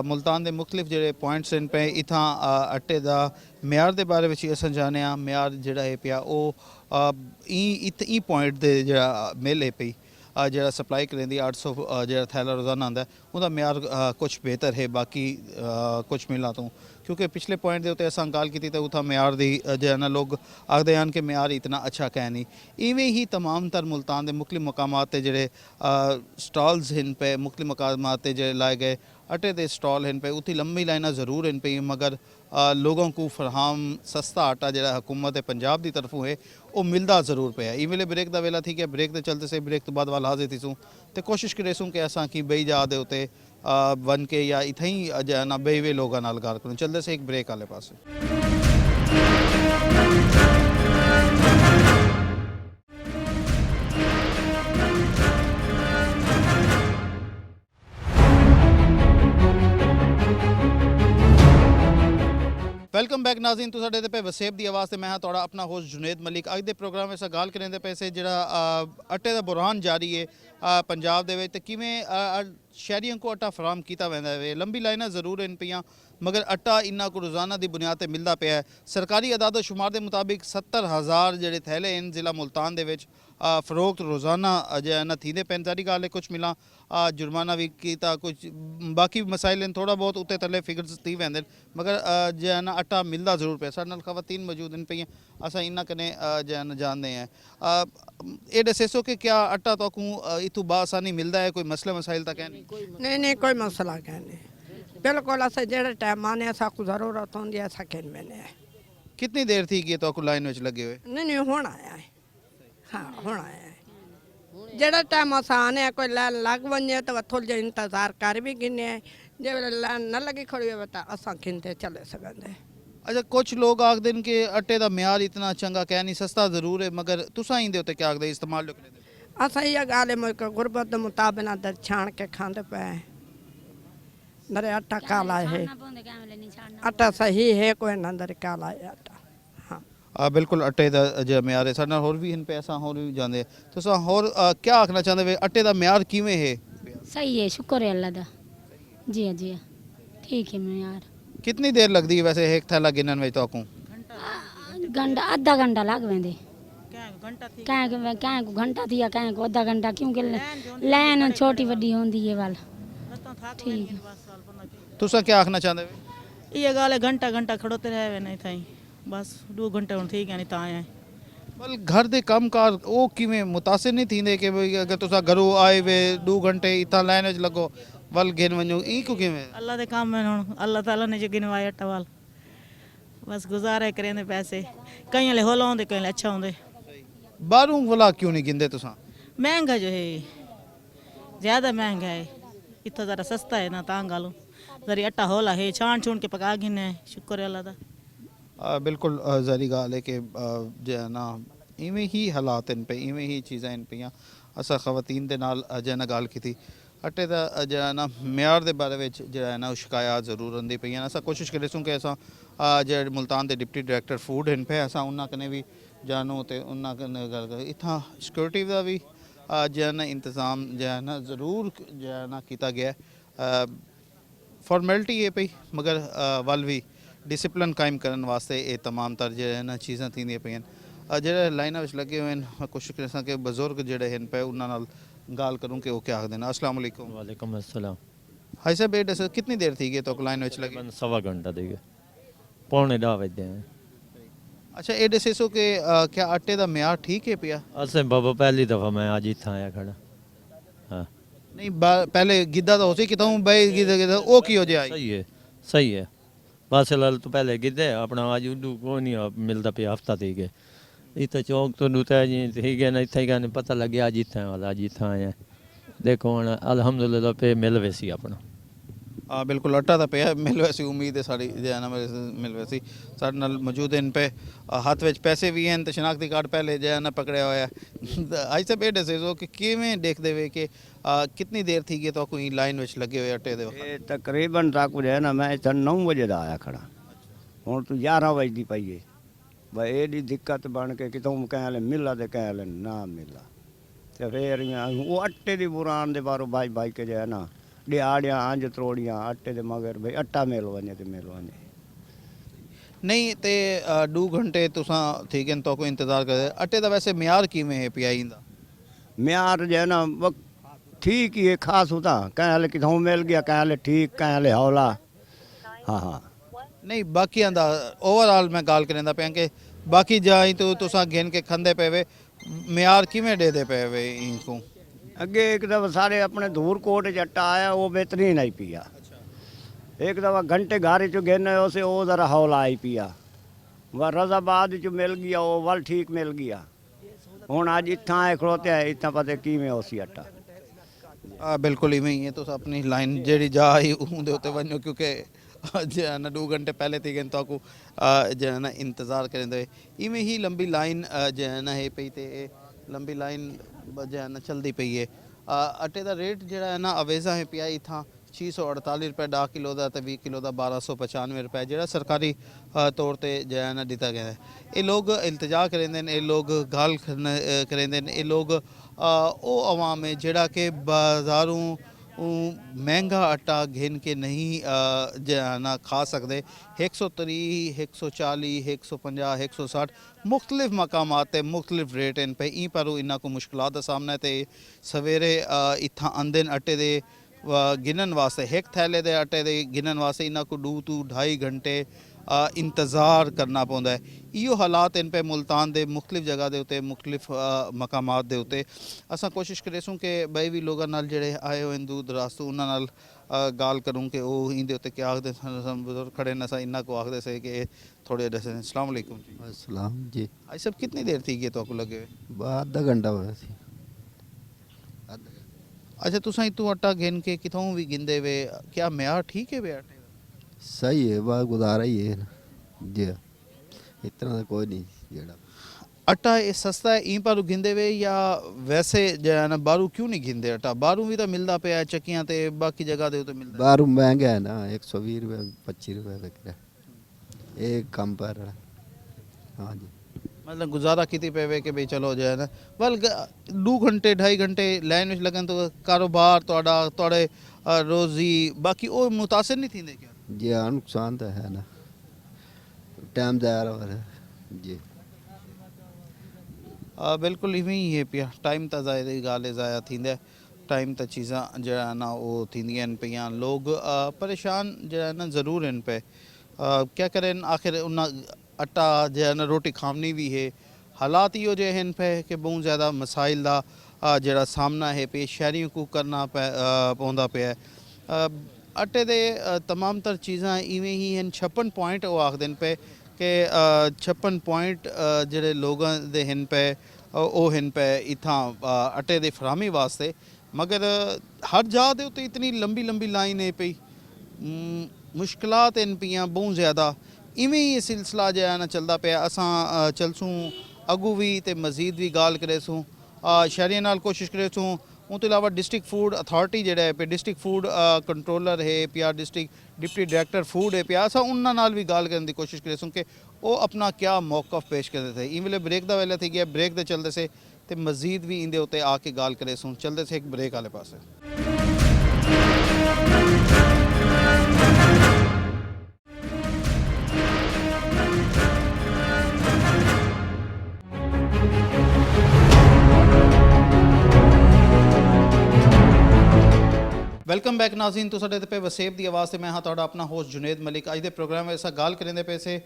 मुल्तान के मुख्तलिफ जेडे पॉइंट्स इन पे इतना अट्टे का म्यार के बारे में अस जाने म्यार जोड़ा है पिया ई पॉइंट के जो मिल है पई ਜਿਹੜਾ ਸਪਲਾਈ ਕਰਿੰਦੀ 800 ਜਿਹੜਾ ਥੈਲਾ ਰੋਜ਼ਾਨਾ ਆਉਂਦਾ ਉਹਦਾ ਮਿਆਰ ਕੁਝ ਬਿਹਤਰ ਹੈ ਬਾਕੀ ਕੁਝ ਮਿਲਾਂ ਤੋਂ ਕਿਉਂਕਿ ਪਿਛਲੇ ਪੁਆਇੰਟ ਦੇ ਉੱਤੇ ਅਸਾਂ ਗੱਲ ਕੀਤੀ ਤਾਂ ਉਥਾ ਮਿਆਰ ਦੀ ਜਿਹੜਾ ਨਾ ਲੋਕ ਆਖਦੇ ਹਨ ਕਿ ਮਿਆਰ ਇਤਨਾ ਅੱਛਾ ਕਹਿ ਨਹੀਂ ਇਵੇਂ ਹੀ तमाम तर मुल्तान के मुख्तलिफ मकामात ते जेड़े स्टॉल्स हैं पे मुख्तलिफ मकामात ते जेड़े लाए गए अटे के स्टॉल हैं पे उतनी लंबी लाइना ज़रूर हैं पई मगर लोगों को फरहाम सस्ता आटा जो हुकूमत पंजाब की तरफों है वो मिलता ज़रूर पे इन वेले ब्रेक का वेला थी कि ब्रेक के चलते से ब्रेक तो बाद वाल हाजिर थी सूँ तो कोशिश करेसूँ कि असा की बई जा दे उते वन के या इतना ही ना बे वे लोगों नाल गाल करूँ चलते से एक ब्रेक वाले पास वेलकम बैक नाज़रीन तो साडे पे वसेब की आवाज़ से मैं हाँ थोड़ा अपना होस्ट जुनेद मलिक अज के प्रोग्राम में गाल करें पैसे जो अट्टे का बुरहान जारी है पंजाब दे विच ते किवें शहरियों को आटा फराम किया वैंदा है लंबी लाइना जरूर इन पियाँ मगर आटा इन्ना को रोज़ाना की बुनियाद पर मिलता पाया है सरकारी अदाद शुमार के मुताबिक 70,000 जोड़े थैले इन जिला मुल्तान दे विच फरोख्त रोज़ाना जो ना थींदे पैन सारी गल है कुछ मिला जुर्माना भी किया कुछ बाकी मसाइल इन थोड़ा बहुत उत्ते थले फिगर्स थी वैंदे मगर जो है ना आटा मिलता जरूर पे साढ़े नाल खवातीन मौजूद इन पे असा इन्ना कने जो है ना जानते हैं ये दसेसो कि क्या आटा तो इतों बासानी मिलता है कोई मसले मसाइल तक है नहीं कोई मसला क्या नहीं बिल्कुल अस जेड़े टाइम आने असा को जरूरत होंगी असा किन मैंने कितनी देर थी कि तो लाइन में लगे हुए नहीं हुण आया है हाँ हुण आया है जेड़ा टाइम अस आने कोई लाइन लग वने तो थोड़ा जो इंतजार कर भी गिने जे लाइन न लगी खड़ी हो तो असा गिनते चले सकते अच्छा कुछ लोग आखते हैं कि आटे का म्यार इतना चंगा कह नहीं सस्ता जरूर है मगर तुसा इंदे उत्ते क्या आखदे इस्तेमाल जो करदे असा ये गाल है गुरबत मुताबिक ना छाण के खाते पे नरे आटा काला है आटा सही है कोई नंदर काला है आटा हाँ बिल्कुल आटे का जो म्यार है साढ़े होर भी इन पैसा होर भी जाते तुस होर क्या आखना चाहते वे आटे का म्यार किवें है सही है शुक्र है अल्लाह दा जी जी ठीक है म्यार कितनी देर लगती है वैसे एक थैला गिनन में तो घंटा आधा घंटा लग वेंदे क्या घंटा थी क्या आधा घंटा क्योंकि लाइन छोटी वड्डी होंदी है वाल ठीक है तुसा क्या आखना चाहते ये गाल घंटा घंटा खड़ोते रहे नहीं थाई बस 2 घंटे हुण ठीक है नहीं ता आए बल घर दे काम कार ओ किवें मुतासिर नहीं थींदे कि भाई अगर तुसा घरों आए वे 2 घंटे इतना लाइन विच लगो वल गिन वञो ई को किवें अल्लाह दे काम में हुण अल्लाह ताला ने जो गिनवाया आटा वाल बस गुजारे करेंदे पैसे कई ले होला होंदे कई अच्छा होंदे बाहरों वाला क्यों नहीं गिनदे तुसा महंगा जो है ज़्यादा महंगा है इतना ज़रा सस्ता है ना तां गालो जरी आटा होला है छान छून के पका गिने शुक्र है अल्लाह दा बिल्कुल ज़री गाल है कि जो है ना इवें ही हालात इन पे इवें ही चीज़ां इन पियाँ असा खवातीन दे नाल जो है ना गल की आटे का जो है ना म्यार के बारे में जो है ना शिकायत जरूर आती पई अस कोशिश करेसूँ कि अस ਜਿਹੜੇ ਮੁਲਤਾਨ ਦੇ ਡਿਪਟੀ ਡਾਇਰੈਕਟਰ ਫੂਡ ਹਨ पे असां उन्हां कने भी जानूं ते उन्हां कने गल कर इत्थां सिक्योरिटी दा भी जो है ना इंतज़ाम जो है ना ज़रूर जो है ना किया गया फॉर्मेलिटी है पई मगर वल भी डिसिप्लिन कायम करने वास्ते ये तमाम तर जो है ना चीज़ां थींदियां पईयां ਜਿਹੜੇ ਲਾਈਨਾਂ ਵਿੱਚ ਲੱਗੇ ਹੋਏ ਨੇ ਕੋਸ਼ਿਸ਼ ਕਰਾਂਗੇ ਕਿ ਬਜ਼ੁਰਗ ਜਿਹੜੇ ਹਨ ਪਏ ਉਹਨਾਂ ਨਾਲ ਗੱਲ ਕਰੂੰ ਕਿ ਉਹ ਕੀ ਆਖਦੇ ਨੇ अस्सलाम वालेकुम वालेकुम अस्सलाम हाई साहब ये दस कितनी देर थी गई तो लाइन में लगी तकरीबन सवा घंटा देगा पौने 10 बजे हैं अच्छा ये दसे सो कि क्या आटे का म्यार ठीक है पिया असें बाबा पहली दफ़ा मैं आज इतना आया खड़ा हाँ नहीं पहले गिद्दा तो होसी किता हूं भाई गिद्दा गिद्दा ओ की हो जाए सही है बस लाल तो पहले गिद्दे अपना आज उडू को नहीं मिलता पे हफ्ता थी गए इतना चौक तो दूता जी ठीक है ना इतना ही पता लगे आज इतना वाला आज इतना आया देखो हम अलहमदुलिल्लाह पे मिल वैसी अपना बिल्कुल आटा तो पिया मिल वैसी उम्मीद है साड़ी जो है ना मिल वैसी साढ़े नाल मौजूद इन पे हाथ में पैसे भी हैं तो शनाख्ती कार्ड पहले जो है ना पकड़े हुआ है आई सब ये दसे सो कि किवें देखते हुए कि कितनी देर थी गई तो कोई लाइन में लगे हुए आटे दे तकरीबन तक जो है ना मैं इतना 9 बजे का आया खड़ा हूँ तू 11 बजे की पई है भाई एडी दिक्कत बन के कितों कहले मिला तो कहले ना मिला तो फिर वो आटे की बुरान दे बारों बाई बाई के जो है ना दिहाड़ियाँ अंज त्रोड़ियाँ आटे दे मगर भाई आटा मिल वने तो मिल वने नहीं ते 2 घंटे तुसा ठीक है तो कोई इंतजार करे आटे का वैसे म्यार किवें है पियाई दा म्यार जो है ना वो ठीक ही है खास होता कहले कितों मिल गया कहले ठीक कहले हौला हाँ हाँ नहीं बाकी दा ओवरऑल मैं गाल करेंदा पे कि बाकी जाई तो तुसा गिन के खंदे पे वे म्यार किवें दे दे पे वे इनको अगे एक दफ़ा सारे अपने धूर कोट जट्टा आया वो बेहतरीन आई पिया एक दफ़ा घंटे गारे चो गिन उसे वो ज़रा हौला आई पिया वह रजाबाद चो मिल गया वो वल ठीक मिल गया हूँ अज इतना आए खड़ोते है इतना पता किमें उसी आटा बिल्कुल इवें ही है तो अपनी लाइन जेड़ी जा आई उहदे उत्ते वञो क्योंकि जो है ना 2 घंटे पहले थी गए तो जो है ना इंतज़ार करें इवें ही लंबी लाइन जो है ना है पई ते लंबी लाइन जो है ना चलती पई है आटे का रेट जो है ना अवेजा है पिया इतना 648 रुपये 10 किलो का तो 20 किलो का 1295 रुपये जो सरकारी तौर पर जो है ना दिता गया है ये लोग इल्तजा करेंदे ये लोग गाल करेंदे ये लोग वो अवाम है जोड़ा कि बाजारों महंगा आटा घिन के नहीं जो है ना खा सकते 130 140 150 160 मुख्तलिफ मकामात मुख्तलिफ रेट इन पे ई पर इन्हों को मुश्किलात का सामना है सवेरे इतना आंदे आटे दे गिनन वास्ते एक थैले दे आटे दे गिनन वास्ते इन्हों को 2 to 2.5 घंटे इंतज़ार करना पौंदा है इहो हालात इन पे मुल्तान दे मुख्तलिफ जगह दे उते मुख्तलिफ मकामात दे उते असां कोशिश करेसूं कि भाई भी लोगों नाल जेड़े आए हो दूर दराज तो उन्हां नाल गाल करूँ कि वो इंदे उते क्या आखदे बुजुर्ग खड़े न असां इन्ना को आखदे से कि थोड़े दसे अस्सलाम वालेकुम जी अस्सलाम जी आई सब कितनी देर थी गई तो को लगे आधा घंटा होया सी अच्छा तुसां इतू आटा गिन के कितों भी गिनदे वे क्या म्यार ठीक है वे आटे सही है बात गुजारा ही है ना जी इतना तो कोई नहीं जेड़ा आटा ये सस्ता है ई पर गिंदे वे या वैसे जो है ना बारू क्यों नहीं गिंदे आटा बारू भी तो मिलता पे चक्कियां ते बाकी जगह दे तो मिलता बारू महंगा है ना 120 रुपये 25 रुपये बिक रहा एक कम पर हाँ जी मतलब गुजारा किती पे वे कि भाई चलो जो है ना वल 2 घंटे 2.5 घंटे लाइन में लगन तो कारोबार तोड़े रोजी बाकी वो मुतासिर नहीं थी क्या जी हाँ नुकसान तो है ना टाइम ज़ाया हो रहा है जी बिल्कुल इवें ही है पिया टाइम तो ज़ाहिर गाल ज़ाया थींदा टाइम तो चीज़ा जो है ना वो थींदियां पियां लोग परेशान जो है ना ज़रूर इन पे क्या करें आखिर उन आटा जो है ना रोटी खामनी भी है हालात यो जो हैं पे कि बहुत ज़्यादा मसाइल का जरा सामना है पे शहरियों को करना पौंदा पे आटे दे तमाम तर चीज़ा इवें ही हैं 56 पॉइंट वो आखदे पे कि 56 पॉइंट जेडे लोगों दे हैं पे वो हैं पे इतना आटे दे फरामी वास्ते मगर हर जा दे उत्ते इतनी लंबी लंबी लाइन है पई मुश्किलात इन पियां बहुत ज़्यादा इवें ही ये सिलसिला जो है ना चलता पे असां चलसूँ अगू भी ते मज़ीद भी गाल करेसूँ शहरियों नाल कोशिश करेसूँ उस तो इलावा डिस्ट्रिक्ट फूड अथॉरिटी ਜਿਹੜਾ ਹੈ डिस्ट्रिक्ट फूड कंट्रोलर है पिया डिस्ट्रिक्ट डिप्टी डायरेक्टर फूड है पिया असा उन्होंने नाल भी गाल करने की कोशिश करे कि वो अपना क्या मौकफ पेश करते थे ई वेले ब्रेक का वेला थी गया ब्रेक के चलते से तो मजीद भी इंदे उत्ते आके गाल करे सुन चलते से एक ब्रेक वाले पास वेलकम बैक नाज़रीन तो साडे पे वसेब की आवाज़ से मैं हाँ तुहाडा अपना होस्ट जुनेद मलिक अज के प्रोग्राम में ऐसा गाल करेंदे पे से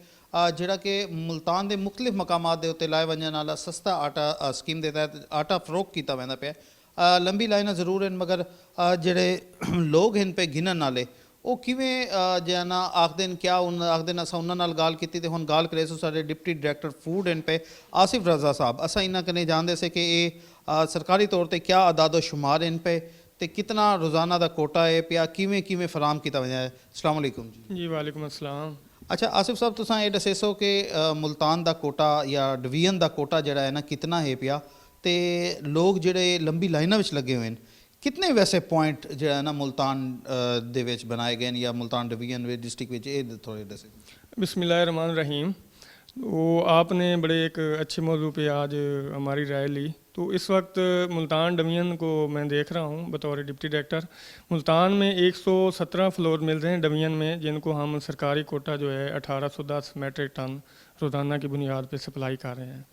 जिहड़ा कि मुल्तान के मुख्तलिफ मकामात के उत्ते लाए वजन वाला सस्ता आटा स्कीम के तहत आटा फरोख किया वैंदा पे लंबी लाइना जरूर हैं मगर जिहड़े लोग हैं पे गिनन वाले वो किवें जे ना आखदे क्या आखदे असां उन्हां नाल गाल कीती ते हुण गाल करे सो साडे डिप्टी डायरेक्टर फूड एंड पे आसिफ रज़ा साहब असां इन्हां कने जानदे से कि ये सरकारी तौर पर क्या आदादो शुमार इन पे तो कितना रोज़ाना का कोटा है पिया किवें किवें फराम किया वजह है। अस्सलाम वालेकुम जी वालेकुम अस्सलाम। अच्छा आसिफ साहब तुसां ये दसे सो कि मुल्तान का कोटा या डिवीजन का कोटा जड़ा है ना कितना है पिया तो लोग जड़े लंबी लाइना में लगे हुए हैं कितने वैसे पॉइंट जड़ा है ना मुल्तान दे विच बनाए गए या मुल्तान डिवीजन डिस्ट्रिक्ट ये थोड़े दसे। बिस्मिल्लाहिर रहमानिर रहीम। वो आपने बड़े एक अच्छे मौजू पे आज हमारी राय ली। तो इस वक्त मुल्तान डिवीजन को मैं देख रहा हूँ बतौर डिप्टी डायरेक्टर। मुल्तान में 117 फ्लोर मिल रहे हैं डिवीजन में जिनको हम सरकारी कोटा जो है 1810 मेट्रिक टन रोज़ाना की बुनियाद पे सप्लाई कर रहे हैं।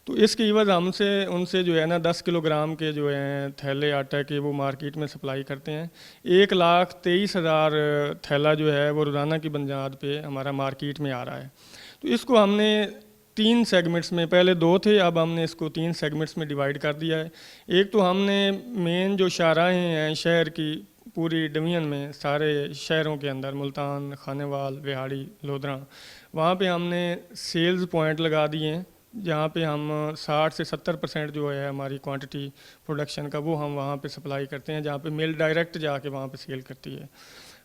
तो इसकी एवज़ हमसे उनसे जो है ना 10 किलोग्राम के जो हैं थैले आटा के वो मार्केट में सप्लाई करते हैं। 1,23,000 थैला जो है वो रोज़ाना की बुनियाद पे हमारा मार्केट में आ रहा है। तो इसको हमने 3 सेगमेंट्स में, पहले 2 थे, अब हमने इसको 3 सेगमेंट्स में डिवाइड कर दिया है। एक तो हमने मेन जो शाहराहें हैं शहर की पूरी डिवीजन में सारे शहरों के अंदर मुल्तान, खानेवाल, विहाड़ी, लोधरा, वहाँ पे हमने सेल्स पॉइंट लगा दिए हैं जहाँ पे हम 60 से 70% जो है हमारी क्वांटिटी प्रोडक्शन का वो हम वहाँ पे सप्लाई करते हैं, जहाँ पे मिल डायरेक्ट जाके वहाँ पे सेल करती है।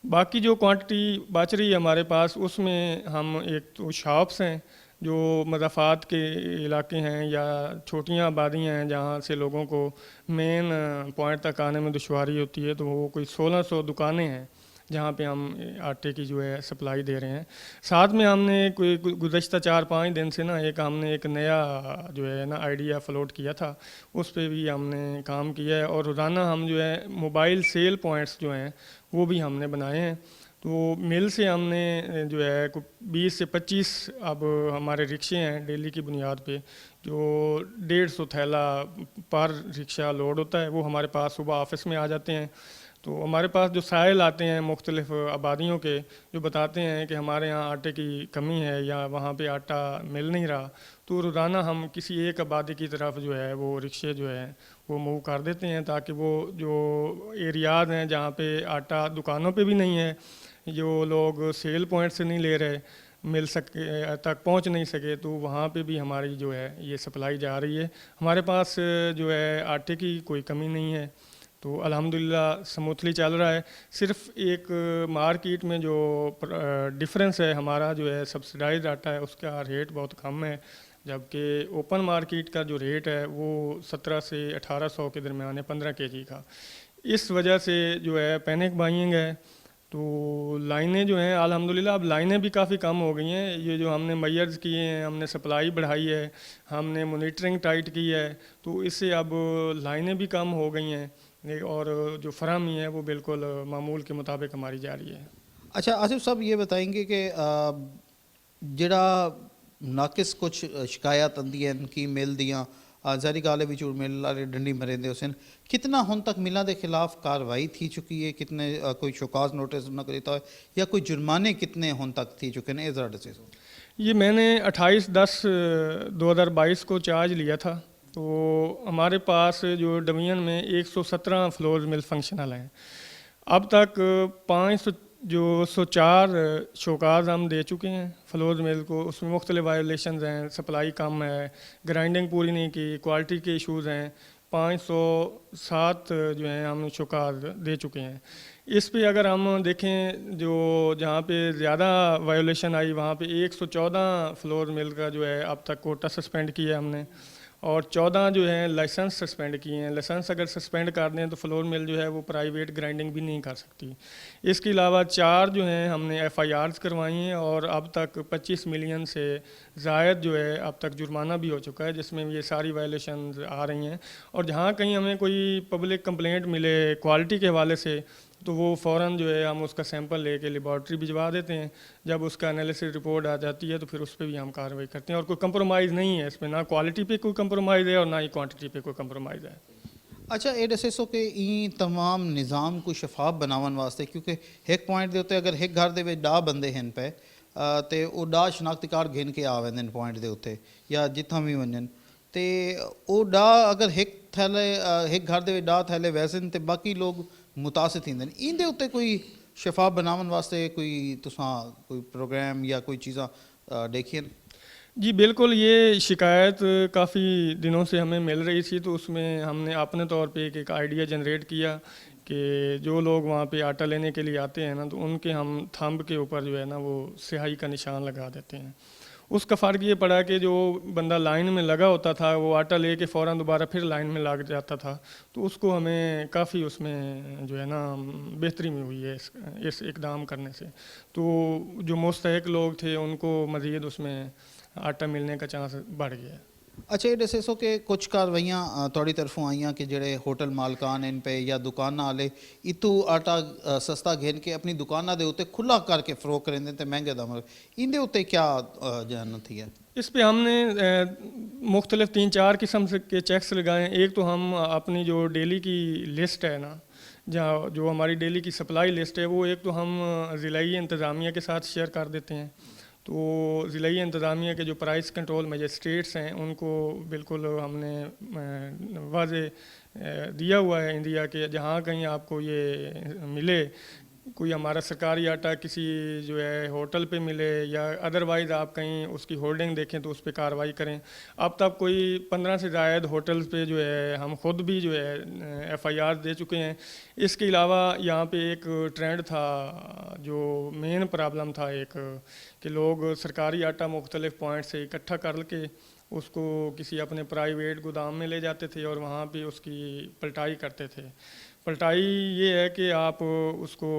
बाकी जो क्वांटिटी बच रही है हमारे पास उसमें हम एक तो शॉप्स हैं जो मज़ाफ़ात के इलाके हैं या छोटियाँ आबादियाँ हैं जहाँ से लोगों को मेन पॉइंट तक आने में दुश्वारी होती है, तो वो कोई 1600 दुकानें हैं जहाँ पे हम आटे की जो है सप्लाई दे रहे हैं। साथ में हमने कोई गुज़श्ता 4-5 दिन से ना हमने एक नया जो है ना आइडिया फ्लोट किया था, उस पे भी हमने काम किया है और रोज़ाना हम जो है मोबाइल सेल पॉइंट्स जो हैं वो भी हमने बनाए हैं। तो मिल से हमने जो है 20 से 25 अब हमारे रिक्शे हैं डेली की बुनियाद पे जो 150 थैला पर रिक्शा लोड होता है, वो हमारे पास सुबह ऑफिस में आ जाते हैं। तो हमारे पास जो साइल आते हैं मुख्तलिफ़ आबादियों के जो बताते हैं कि हमारे यहाँ आटे की कमी है या वहाँ पे आटा मिल नहीं रहा, तो रोज़ाना हम किसी एक आबादी की तरफ जो है वो रिक्शे जो है वो मूव कर देते हैं ताकि वो जो एरियाज़ हैं जहाँ पे आटा दुकानों पे भी नहीं है, जो लोग सेल पॉइंट से नहीं ले रहे, मिल सके तक पहुंच नहीं सके, तो वहाँ पे भी हमारी जो है ये सप्लाई जा रही है। हमारे पास जो है आटे की कोई कमी नहीं है, तो अल्हम्दुलिल्लाह स्मूथली चल रहा है। सिर्फ एक मार्केट में जो डिफरेंस है हमारा जो है सब्सिडाइज आटा है उसका रेट बहुत कम है, जबकि ओपन मार्केट का जो रेट है वो 17 से 1800 के दरमियान है 15 kg का। इस वजह से जो है पैनिक बाइंग है, तो लाइनें जो हैं अल्हम्दुलिल्लाह अब लाइनें भी काफ़ी कम हो गई हैं। ये जो हमने मेजर्स किए हैं, हमने सप्लाई बढ़ाई है, हमने मॉनिटरिंग टाइट की है, तो इससे अब लाइनें भी कम हो गई हैं और जो फराहमी है वो बिल्कुल मामूल के मुताबिक हमारी जा रही है। अच्छा आसिफ साहब ये बताएंगे कि जड़ा नाकिस कुछ शिकायत आंदी है कि मिल दियाँ जारी गाले भी चूड़ मिल वाले डंडी मरेंदे हुसैन कितना हुन तक मिलों के खिलाफ कार्रवाई थी चुकी है, कितने कोई शोकाज नोटिस न करता है या कोई जुर्माने कितने हुन तक थी चुके हैं? ज़रा से ये मैंने 28/10/2022 को चार्ज लिया था, तो हमारे पास जो डिवीजन में 117 फ्लोर मिल फंक्शनल हैं। अब तक 504 शोकाज हम दे चुके हैं फ्लोर मिल को। उसमें मुख्तलिफ वायलेशन हैं, सप्लाई कम है, ग्राइंडिंग पूरी नहीं की, क्वालिटी के इशूज़ हैं। 507 जो हैं हम शोकाज दे चुके हैं। इस पे अगर हम देखें जो जहाँ पे ज़्यादा वायोलेशन आई वहाँ पे 114 फ्लोर मिल का जो है अब तक कोटा सस्पेंड किया हमने, और 14 जो हैं लाइसेंस सस्पेंड किए हैं। लाइसेंस अगर सस्पेंड कर दें तो फ्लोर मिल जो है वो प्राइवेट ग्राइंडिंग भी नहीं कर सकती। इसके अलावा 4 जो हैं हमने FIRs करवाई हैं और अब तक 25 मिलियन से ज़ायद जो है अब तक जुर्माना भी हो चुका है, जिसमें ये सारी वायलेशन आ रही हैं। और जहाँ कहीं हमें कोई पब्लिक कंप्लेंट मिले क्वालिटी के हवाले से तो वो फ़ौरन जो है हम उसका सैंपल लेके लेबॉर्ट्री भिजवा देते हैं। जब उसका एनालिसिस रिपोर्ट आ जाती है तो फिर उस पर भी हम कार्रवाई करते हैं। और कोई कंप्रोमाइज़ नहीं है इसमें, ना क्वालिटी पे कोई कंप्रोमाइज़ है और ना ही क्वांटिटी पे कोई कंप्रोमाइज़ है। अच्छा ये दसो कि ई तमाम निज़ाम को शफाफ बनावन वास्ते, क्योंकि एक पॉइंट दे उत्ते अगर एक घर दे विच 10 बंदे हैं पे ते वो 10 शनाख्ती कार्ड गिन के आ वेंदे पॉइंट दे उत्ते या जिथा भी वंजन ते वो 10 अगर एक थैले एक घर दे विच 10 थैले वैसे ते बाकी लोग मुतासिर थींदे ने। इंदे उत्ते कोई शफाफ बनावन वास्ते कोई तुसां कोई प्रोग्राम या कोई चीज़ां देखिए? जी बिल्कुल, ये शिकायत काफ़ी दिनों से हमें मिल रही थी, तो उसमें हमने अपने तौर पे एक आइडिया जनरेट किया कि जो लोग वहाँ पे आटा लेने के लिए आते हैं ना, तो उनके हम थंब के ऊपर जो है ना वो स्याही का निशान लगा देते हैं। उसका फ़र्क ये पड़ा कि जो बंदा लाइन में लगा होता था वो आटा लेके फ़ौरन दोबारा फिर लाइन में लग जाता था, तो उसको हमें काफ़ी उसमें जो है ना बेहतरी में हुई है इस इकदाम करने से। तो जो मुस्तहिक लोग थे उनको मज़ीद उसमें आटा मिलने का चांस बढ़ गया है। अच्छा ये दसो कि कुछ कार्रवाइयाँ थोड़ी तरफों आईयां कि जेड़े होटल मालकान इन पे या दुकाना वाले इतू आटा सस्ता घेन के अपनी दुकाना दे उत्ते खुला करके फरोख करेंदे ते महंगे दाम इंदे उत्ते क्या जानना थी है? इस पे हमने मुख्तलिफ 3-4 किस्म के चेक्स लगाए। एक तो हम अपनी जो डेली की लिस्ट है ना, जहाँ जो हमारी डेली की सप्लाई लिस्ट है, वो एक तो हम ज़िलाई इंतज़ामिया के साथ शेयर कर देते हैं। तो ज़िलाई इंतज़ामिया के जो प्राइस कंट्रोल मजिस्ट्रेट्स हैं उनको बिल्कुल हमने वाज़े दिया हुआ है इंडिया के, जहाँ कहीं आपको ये मिले कोई हमारा सरकारी आटा किसी जो है होटल पे मिले या अदरवाइज़ आप कहीं उसकी होर्डिंग देखें तो उस पर कार्रवाई करें। अब तक कोई 15 से ज़ायद होटल्स पे जो है हम ख़ुद भी जो है FIR दे चुके हैं। इसके अलावा यहाँ पे एक ट्रेंड था, जो मेन प्रॉब्लम था एक, कि लोग सरकारी आटा मुख्तलिफ पॉइंट से इकट्ठा कर के उसको किसी अपने प्राइवेट गोदाम में ले जाते थे और वहाँ पे उसकी पलटाई करते थे। पलटाई ये है कि आप उसको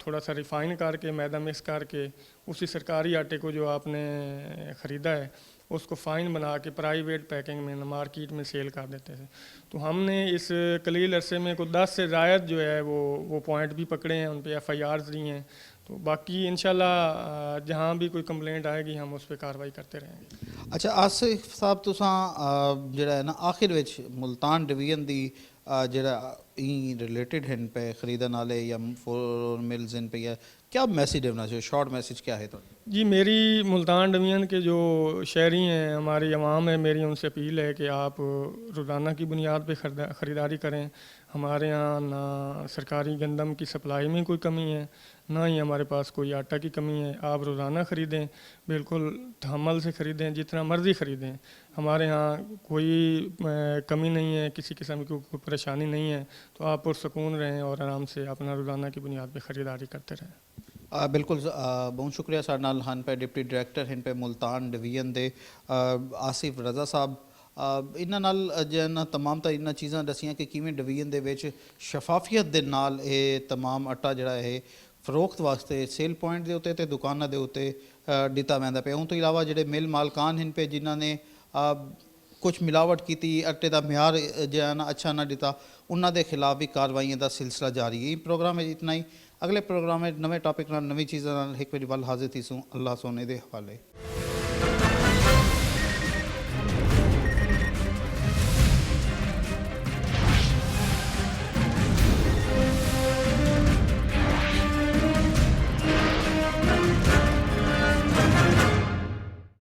थोड़ा सा रिफ़ाइन करके मैदा मिक्स करके उसी सरकारी आटे को जो आपने ख़रीदा है उसको फ़ाइन बना के प्राइवेट पैकिंग में मार्केट में सेल कर देते थे। तो हमने इस कलील अरसे में कुछ 10 से ज़ायद जो है वो पॉइंट भी पकड़े हैं, उन पे FIRs दी हैं। तो बाकी इंशाल्लाह जहाँ भी कोई कंप्लेंट आएगी हम उस पर कार्रवाई करते रहेंगे। अच्छा आसिफ साहब तुसां जेड़ा है ना आखिर विच मुल्तान डिवीजन दी जेड़ा ई रिलेटेड हैं पे खरीदन वाले या फोर मिल्स इन पे या क्या मैसेज देना चाहिए, शॉर्ट मैसेज क्या है? तो जी मेरी मुल्तान डिवीजन के जो शहरी हैं, हमारी आवाम है, मेरी उनसे अपील है कि आप रोज़ाना की बुनियाद पे ख़रीदारी करें। हमारे यहाँ ना सरकारी गंदम की सप्लाई में कोई कमी है, ना ही हमारे पास कोई आटा की कमी है। आप रोज़ाना ख़रीदें, बिल्कुल तहम्मुल से ख़रीदें, जितना मर्ज़ी ख़रीदें। हमारे यहाँ कोई कमी नहीं है, किसी किस्म की कोई परेशानी नहीं है। तो आप पुरसकून रहें और आराम से अपना रोज़ाना की बुनियाद पे ख़रीदारी करते रहें। बिल्कुल बहुत शुक्रिया। साडे नाल हन पे डिप्टी डायरैक्टर हैं पे मुल्तान डिवीजन दे आसिफ रज़ा साहब। इन्हां नाल जिन्हां तमाम तो इन्हां चीज़ां दसियां कि किवें डिवीजन दे विच शफाफियत दे नाल ये तमाम आटा जिहड़ा है फरोख्त वास्ते सेल पॉइंट दे उत्ते ते दुकानां दे उत्ते दिता वैंदा पिया। उन तो इलावा जिहड़े मिल मालकान हैं पे जिन्हां ने कुछ मिलावट की, आटे का म्यार जो ना अच्छा ना दिता, उन्होंने के खिलाफ भी कार्रवाइयों का सिलसिला जारी है। प्रोग्राम में इतना ही। अगले प्रोग्राम में नवे टॉपिक नवी चीज़ों एक बार वल हाजिर थी सूँ। अल्लाह सोने दे हवाले।